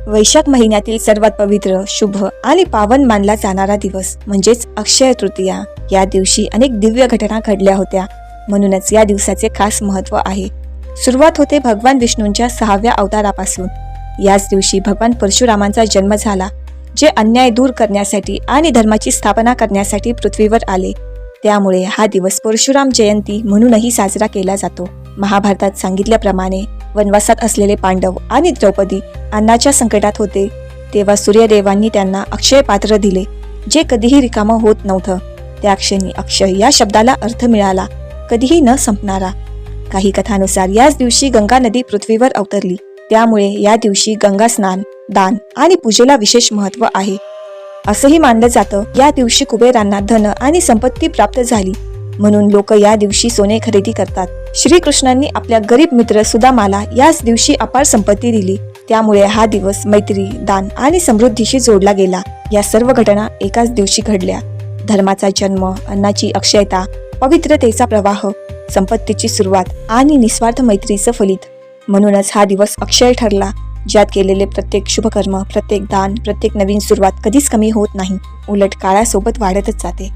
वैशाख महिन्यातील सर्वात पवित्र, शुभ आणि पावन मानला जाणारा दिवस म्हणजेच अक्षय तृतीया। या दिवशी अनेक दिव्य घटना घडल्या होत्या, म्हणूनच या दिवसाचे खास महत्त्व आहे। सुरुवात होते भगवान विष्णूंच्या 6व्या अवतारापासून। याच दिवशी भगवान परशुरामांचा जन्म झाला, जे अन्याय दूर करण्यासाठी आणि धर्माची स्थापना करण्यासाठी पृथ्वीवर आले। त्यामुळे हा दिवस परशुराम जयंती म्हणूनही साजरा केला जातो। महाभारतात सांगितल्याप्रमाणे वनवासात असलेले पांडव आणि द्रौपदी अन्नाच्या संकटात होते, तेव्हा सूर्यदेवांनी त्यांना अक्षय पात्र दिले, जे कधीही रिकामं होत नव्हतं। त्या क्षणी अक्षय या शब्दाला अर्थ मिळाला, कधीही न संपणारा। काही कथानुसार याच दिवशी गंगा नदी पृथ्वीवर अवतरली, त्यामुळे या दिवशी गंगा स्नान, दान आणि पूजेला विशेष महत्त्व आहे। असंही मानलं जातं, या दिवशी कुबेरांना धन आणि संपत्ती प्राप्त झाली, म्हणून लोक या दिवशी सोने खरेदी करतात। श्रीकृष्णांनी आपल्या गरीब मित्र सुदामाला याच दिवशी अपार संपत्ती दिली, त्यामुळे हा दिवस मैत्री, दान आणि समृद्धीशी जोडला गेला। या सर्व घटना एकाच दिवशी घडल्या। धर्माचा जन्म, अन्नाची अक्षयता, पवित्रतेचा प्रवाह, संपत्तीची सुरुवात आणि निस्वार्थ मैत्रीचं फलित। म्हणूनच हा दिवस अक्षय ठरला, ज्यात केलेले प्रत्येक शुभकर्म, प्रत्येक दान, प्रत्येक नवीन सुरुवात कधीच कमी होत नाही, उलट काळासोबत वाढतच जाते।